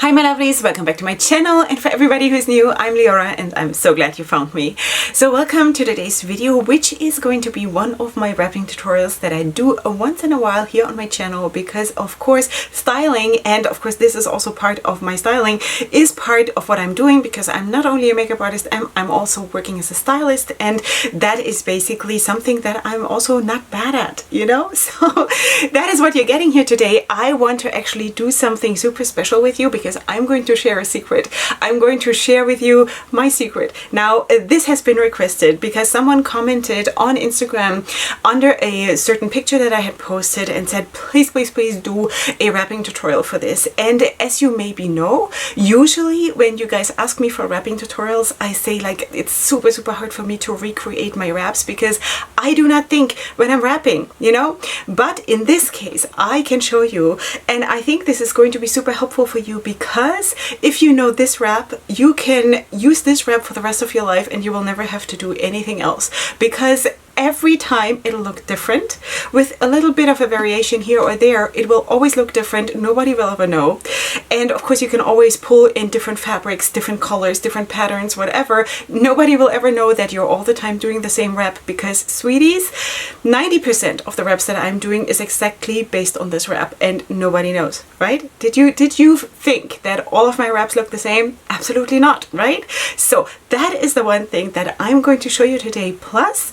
Hi my lovelies, welcome back to my channel, and for everybody who's new, I'm Leorah and I'm so glad you found me. So welcome to today's video, which is going to be one of my wrapping tutorials that I do once in a while here on my channel, because of course styling, and of course this is also part of my styling, is part of what I'm doing, because I'm not only a makeup artist, I'm also working as a stylist, and that is basically something that I'm also not bad at, you know? So that is what you're getting here today. I want to actually do something super special with you, because I'm going to share a secret. I'm going to share with you my secret. Now, this has been requested because someone commented on Instagram under a certain picture that I had posted and said, please, please, please do a wrapping tutorial for this. And as you maybe know, usually when you guys ask me for wrapping tutorials, I say like it's super, super hard for me to recreate my wraps because I do not think when I'm wrapping, you know? But in this case, I can show you, and I think this is going to be super helpful for you, because if you know this wrap, you can use this wrap for the rest of your life and you will never have to do anything else, because every time it'll look different with a little bit of a variation here or there. It will always look different. Nobody will ever know. And of course you can always pull in different fabrics, different colors, different patterns, whatever. Nobody will ever know that you're all the time doing the same wrap, because sweeties, 90% of the wraps that I'm doing is exactly based on this wrap and nobody knows, right? Did you think that all of my wraps look the same? Absolutely not, right? So that is the one thing that I'm going to show you today. Plus,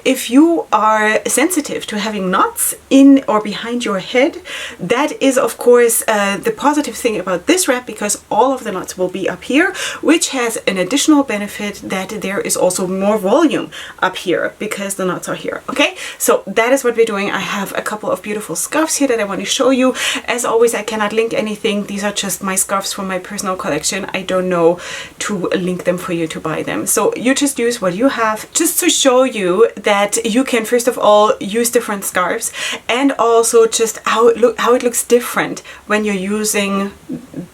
if you are sensitive to having knots in or behind your head, that is of course the positive thing about this wrap, because all of the knots will be up here, which has an additional benefit that there is also more volume up here because the knots are here. Okay, so that is what we're doing. I have a couple of beautiful scarves here that I want to show you. As always, I cannot link anything. These are just my scarves from my personal collection. I don't know to link them for you to buy them. So you just use what you have, just to show you that you can first of all use different scarves, and also just how it looks different when you're using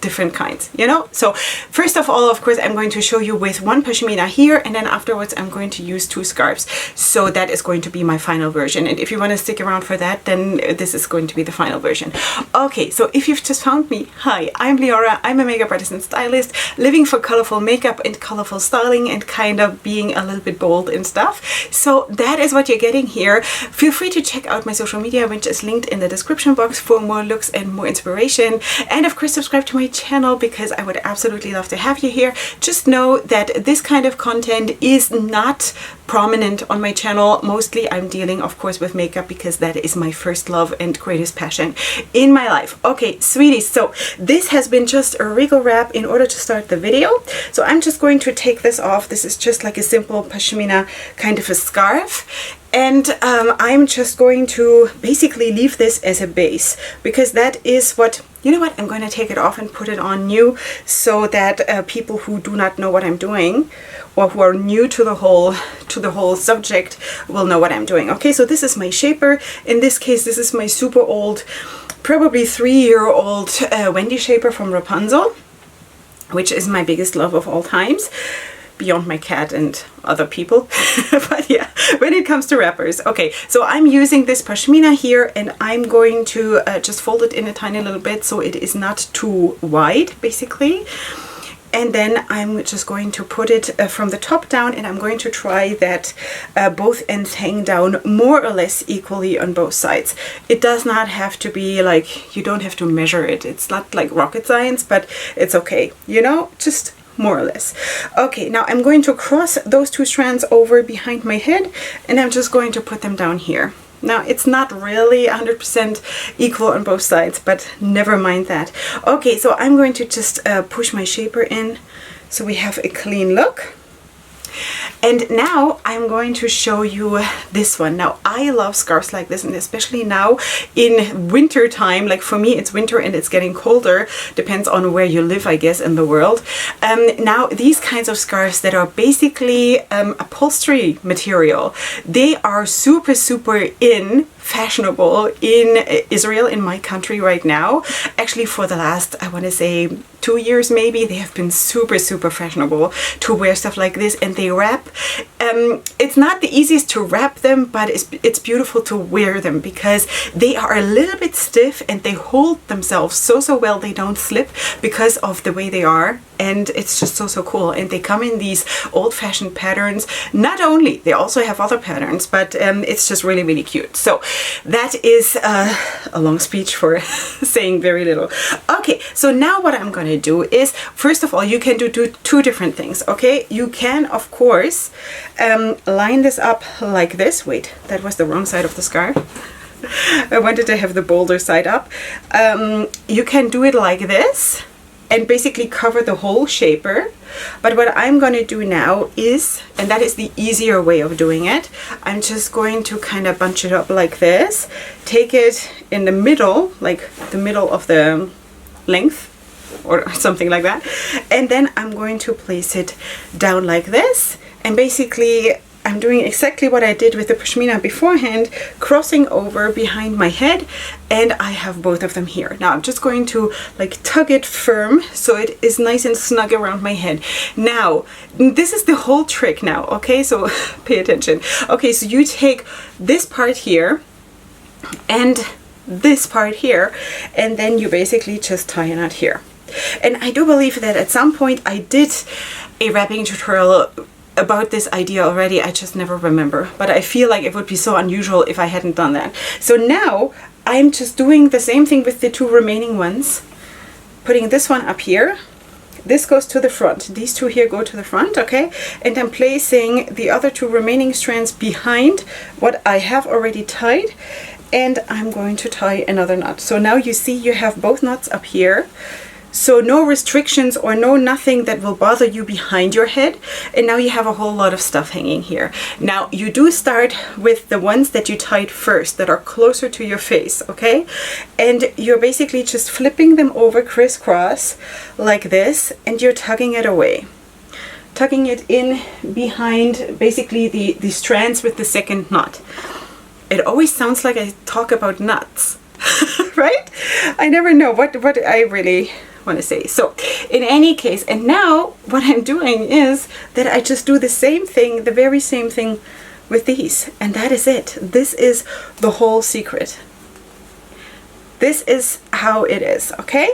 different kinds, you know? So first of all, of course, I'm going to show you with one pashmina here, and then afterwards I'm going to use two scarves. So that is going to be my final version, and if you want to stick around for that, then this is going to be the final version. Okay, so if you've just found me, hi, I'm Leorah. I'm a makeup artist and stylist, living for colorful makeup and colorful styling and kind of being a little bit bold and stuff. So that is what you're getting here. Feel free to check out my social media, which is linked in the description box, for more looks and more inspiration. And of course, subscribe to my channel, because I would absolutely love to have you here. Just know that this kind of content is not prominent on my channel. Mostly I'm dealing, of course, with makeup, because that is my first love and greatest passion in my life. Okay, sweeties, so this has been just a wriggle wrap in order to start the video. So I'm just going to take this off. This is just like a simple pashmina kind of a scarf. And I'm just going to basically leave this as a base, because that is what, you know what, I'm going to take it off and put it on new, so that people who do not know what I'm doing, or who are new to the whole subject, will know what I'm doing. Okay, so this is my shaper. In this case, this is my super old, probably 3-year-old Wendy shaper from Rapunzel, which is my biggest love of all times, beyond my cat and other people. But yeah, when it comes to wrappers. Okay, so I'm using this pashmina here, and I'm going to just fold it in a tiny little bit so it is not too wide, basically. And then I'm just going to put it from the top down, and I'm going to try that both ends hang down more or less equally on both sides. It does not have to be like, you don't have to measure it. It's not like rocket science, but it's okay, you know, just more or less. Okay, now I'm going to cross those two strands over behind my head, and I'm just going to put them down here. Now, it's not really 100% equal on both sides, but never mind that. Okay, so I'm going to just push my shaper in so we have a clean look. And now I'm going to show you this one. Now, I love scarves like this, and especially now in winter time. Like for me, it's winter and it's getting colder. Depends on where you live, I guess, in the world. Now, these kinds of scarves that are basically upholstery material, they are super, super in fashionable in Israel, in my country right now. Actually, for the last, I want to say 2 years maybe, they have been super fashionable to wear stuff like this. And they wrap, it's not the easiest to wrap them, but it's beautiful to wear them because they are a little bit stiff and they hold themselves so well, they don't slip because of the way they are. And it's just so cool. And they come in these old-fashioned patterns. Not only, they also have other patterns, but it's just really cute. So that is a long speech for saying very little. Okay, so now what I'm going to do is, first of all, you can do two different things, okay? You can, of course, line this up like this. Wait, that was the wrong side of the scarf. I wanted to have the bolder side up. You can do it like this and basically cover the whole shaper. But what I'm going to do now is, and that is the easier way of doing it, I'm just going to kind of bunch it up like this, take it in the middle, like the middle of the length or something like that, and then I'm going to place it down like this. And basically I'm doing exactly what I did with the pashmina beforehand, crossing over behind my head, and I have both of them here. Now I'm just going to like tug it firm so it is nice and snug around my head. Now, this is the whole trick now, okay? So pay attention. Okay, so you take this part here and this part here, and then you basically just tie a knot here. And I do believe that at some point I did a wrapping tutorial about this idea already, I just never remember, but I feel like it would be so unusual if I hadn't done that. So now I'm just doing the same thing with the two remaining ones, putting this one up here, this goes to the front, these two here go to the front, okay, and I'm placing the other two remaining strands behind what I have already tied, and I'm going to tie another knot. So now you see you have both knots up here. So no restrictions or no nothing that will bother you behind your head. And now you have a whole lot of stuff hanging here. Now you do start with the ones that you tied first that are closer to your face, okay? And you're basically just flipping them over crisscross like this, and you're tugging it away. Tugging it in behind basically the strands with the second knot. It always sounds like I talk about nuts, right? I never know what I really want to say. So in any case, and now what I'm doing is that I just do the same thing, the very same thing with these, and that is it. This is the whole secret. This is how it is, okay?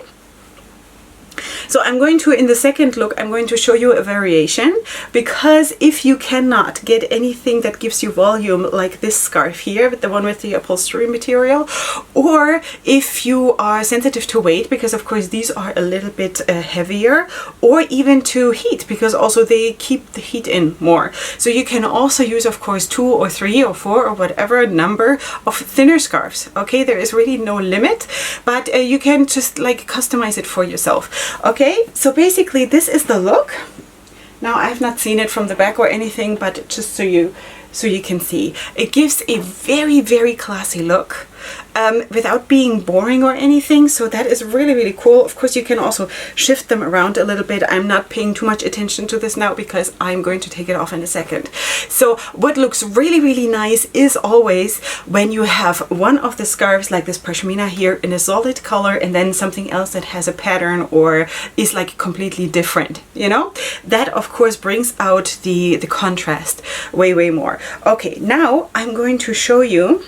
So I'm going to, in the second look, I'm going to show you a variation, because if you cannot get anything that gives you volume like this scarf here, the one with the upholstery material, or if you are sensitive to weight, because of course these are a little bit heavier, or even to heat, because also they keep the heat in more. So you can also use, of course, 2 or 3 or 4 or whatever number of thinner scarves, okay? There is really no limit, but you can just like customize it for yourself. Okay, so basically this is the look. Now I have not seen it from the back or anything, but just so you can see. It gives a very classy look without being boring or anything, so that is really cool. Of course you can also shift them around a little bit. I'm not paying too much attention to this now because I'm going to take it off in a second. So what looks really nice is always when you have one of the scarves like this pashmina here in a solid color, and then something else that has a pattern or is like completely different, you know? That of course brings out the contrast way more. Okay, now I'm going to show you.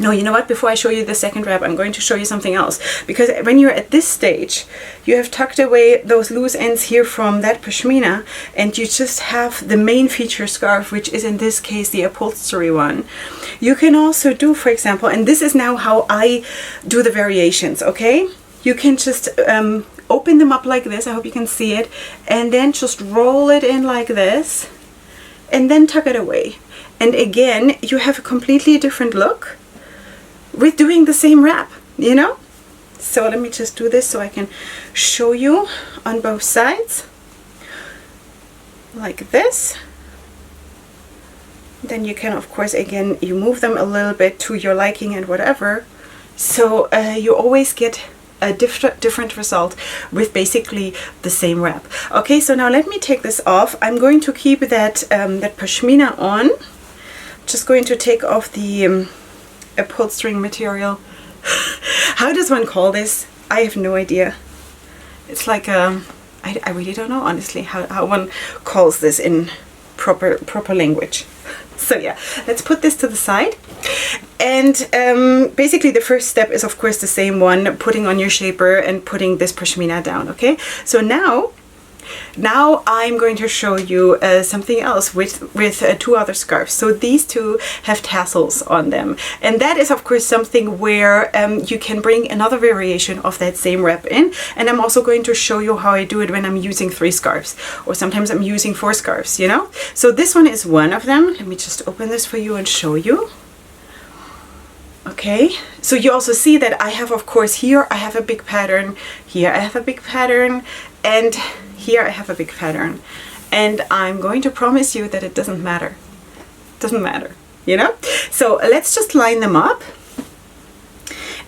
No, you know what? Before I show you the second wrap, I'm going to show you something else. Because when you're at this stage, you have tucked away those loose ends here from that pashmina, and you just have the main feature scarf, which is in this case the upholstery one. You can also do, for example, and this is now how I do the variations, okay? You can just open them up like this, I hope you can see it, and then just roll it in like this, and then tuck it away. And again, you have a completely different look with doing the same wrap, you know? So let me just do this so I can show you on both sides. Like this. Then you can, of course, again, you move them a little bit to your liking and whatever. So you always get a different result with basically the same wrap. Okay, so now let me take this off. I'm going to keep that, that pashmina on. Just going to take off the upholstering material. How does one call this? I have no idea. It's like I really don't know, honestly, how one calls this in proper language. So yeah, let's put this to the side. And basically the first step is of course the same one, putting on your shaper and putting this pashmina down, okay? So now I'm going to show you something else with two other scarves. So these two have tassels on them, and that is of course something where you can bring another variation of that same wrap in. And I'm also going to show you how I do it when I'm using 3 scarves, or sometimes I'm using 4 scarves, you know? So this one is one of them. Let me just open this for you and show you. Okay, so you also see that I have, of course, here I have a big pattern, here I have a big pattern, and here I have a big pattern. And I'm going to promise you that it doesn't matter. It doesn't matter, you know? So let's just line them up.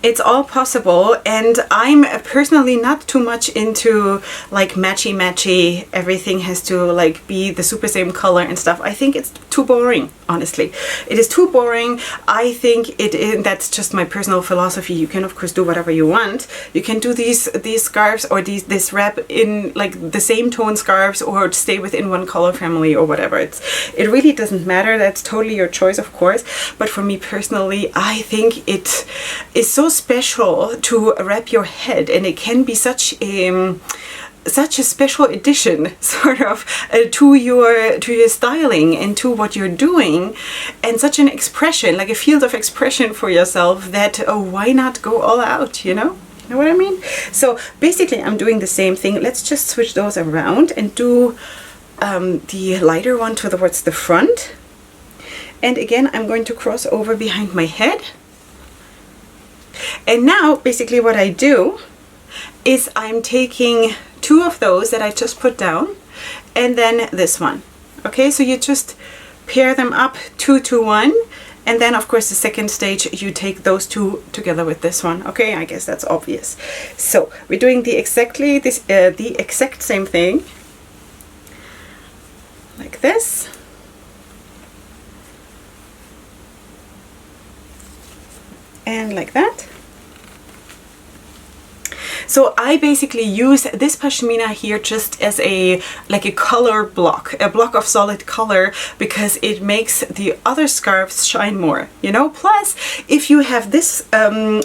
It's all possible, and I'm personally not too much into like matchy, everything has to like be the super same color and stuff. I think it's too boring, honestly. It is too boring. I think it is, that's just my personal philosophy. You can of course do whatever you want. You can do these scarves or this wrap in like the same tone scarves, or stay within one color family or whatever. It really doesn't matter. That's totally your choice, of course. But for me personally, I think it is so special to wrap your head, and it can be such a special addition sort of to your styling and to what you're doing, and such an expression, like a field of expression for yourself, that why not go all out, you know? You know what I mean? So basically I'm doing the same thing. Let's just switch those around and do the lighter one towards the front. And again, I'm going to cross over behind my head. And now basically what I do is I'm taking 2 of those that I just put down, and then this one. Okay, so you just pair them up 2 to 1, and then of course the second stage you take those 2 together with this one. Okay, I guess that's obvious. So we're doing the exact same thing, like this. And like that. So I basically use this pashmina here just as a color block, a block of solid color, because it makes the other scarves shine more, you know. Plus, if you have this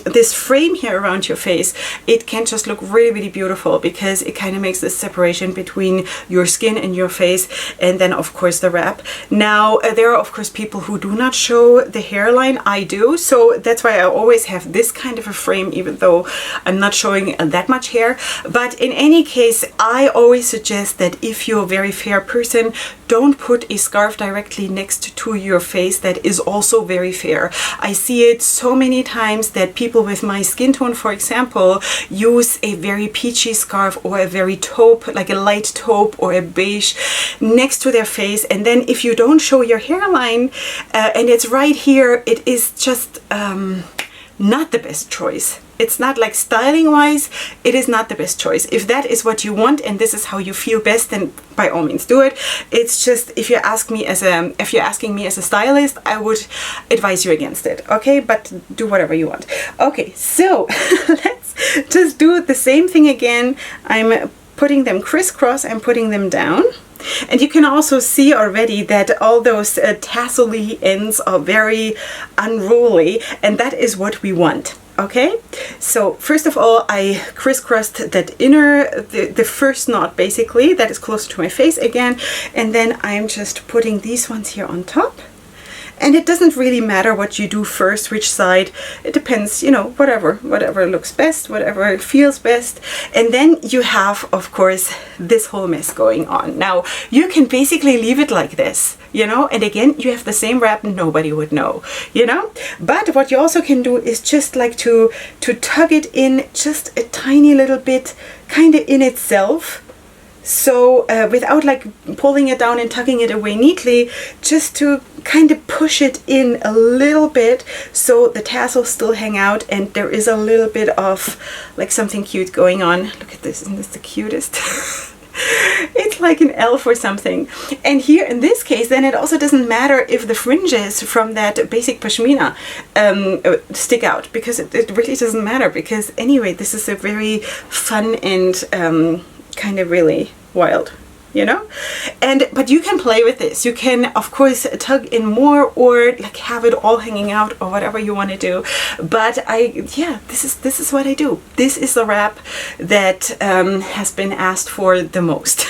this frame here around your face, it can just look really beautiful, because it kind of makes this separation between your skin and your face, and then of course the wrap. Now there are of course people who do not show the hairline. I do, so that's why I always have this kind of a frame, even though I'm not showing that much hair. But in any case, I always suggest that if you're a very fair person, don't put a scarf directly next to your face that is also very fair. I see it so many times that people with my skin tone, for example, use a very peachy scarf or a very taupe, like a light taupe or a beige, next to their face, and then if you don't show your hairline and it's right here, it is just not the best choice. It's not, like, styling wise, it is not the best choice. If that is what you want and this is how you feel best, then by all means do it. It's just, if you're asking me as a stylist, I would advise you against it. Okay, but do whatever you want. Okay, so let's just do the same thing again. I'm putting them crisscross and putting them down. And you can also see already that all those tassel-y ends are very unruly, and that is what we want. Okay, so first of all, I crisscrossed that inner, the first knot basically, that is closer to my face again, and then I'm just putting these ones here on top. And it doesn't really matter what you do first, which side. It depends, you know, whatever looks best, whatever feels best. And then you have, of course, this whole mess going on. Now, you can basically leave it like this, you know, and again, you have the same wrap, nobody would know, you know. But what you also can do is just like to tug it in just a tiny little bit, kind of in itself. So without like pulling it down and tucking it away neatly, just to kind of push it in a little bit so the tassels still hang out and there is a little bit of like something cute going on. Look at this, isn't this the cutest? It's look like an elf or something. And here in this case, then it also doesn't matter if the fringes from that basic pashmina stick out, because it really doesn't matter, because anyway, this is a very fun and kind of really wild, you know. And but you can play with this. You can of course tug in more, or like have it all hanging out, or whatever you want to do. But this is what I do. This is the wrap that has been asked for the most.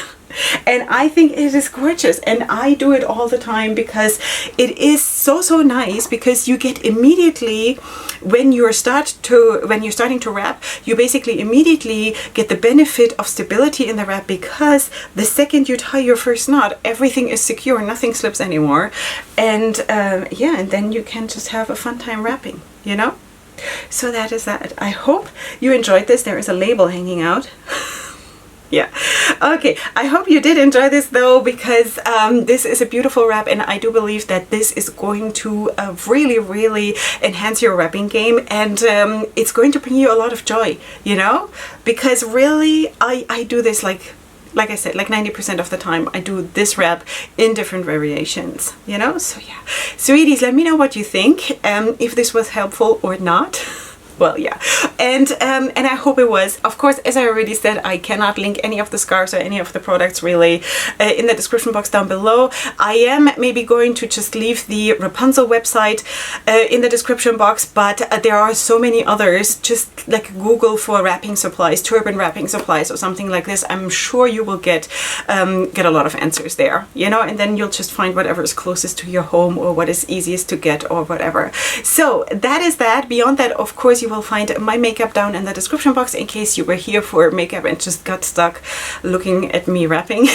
And I think it is gorgeous, and I do it all the time because it is so nice, because you get immediately, when you're starting to wrap, you basically immediately get the benefit of stability in the wrap, because the second you tie your first knot, everything is secure, nothing slips anymore. And and then you can just have a fun time wrapping, you know. So that is that. I hope you enjoyed this. There is a label hanging out. Yeah. Okay. I hope you did enjoy this though, because this is a beautiful wrap, and I do believe that this is going to really enhance your wrapping game, and it's going to bring you a lot of joy, you know, because really I do this like I said, like 90% of the time I do this wrap in different variations, you know. So yeah, sweeties, let me know what you think, if this was helpful or not. Well, yeah, and I hope it was. Of course, as I already said, I cannot link any of the scarves or any of the products really in the description box down below. I am maybe going to just leave the Rapunzel website in the description box, but there are so many others. Just like Google for wrapping supplies, turban wrapping supplies, or something like this. I'm sure you will get a lot of answers there, you know, and then you'll just find whatever is closest to your home, or what is easiest to get, or whatever. So that is that. Beyond that, of course, you will find my makeup down in the description box, in case you were here for makeup and just got stuck looking at me wrapping,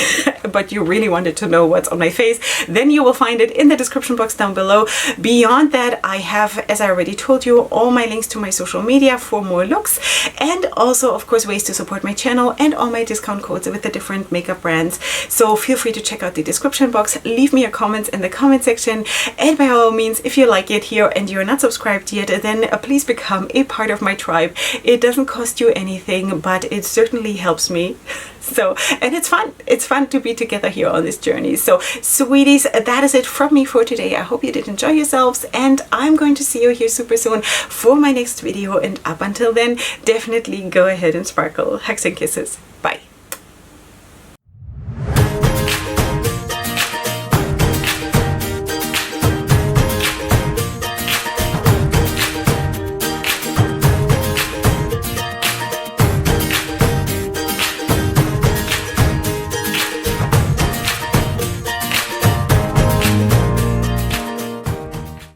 but you really wanted to know what's on my face. Then you will find it in the description box down below. Beyond that, I have, as I already told you, all my links to my social media for more looks, and also of course ways to support my channel, and all my discount codes with the different makeup brands. So feel free to check out the description box, leave me a comment in the comment section, and by all means, if you like it here and you're not subscribed yet, then please become a part of my tribe. It doesn't cost you anything, but it certainly helps me. So, and it's fun to be together here on this journey. So sweeties, that is it from me for today. I hope you did enjoy yourselves, and I'm going to see you here super soon for my next video. And up until then, definitely go ahead and sparkle. Hugs and kisses. Bye.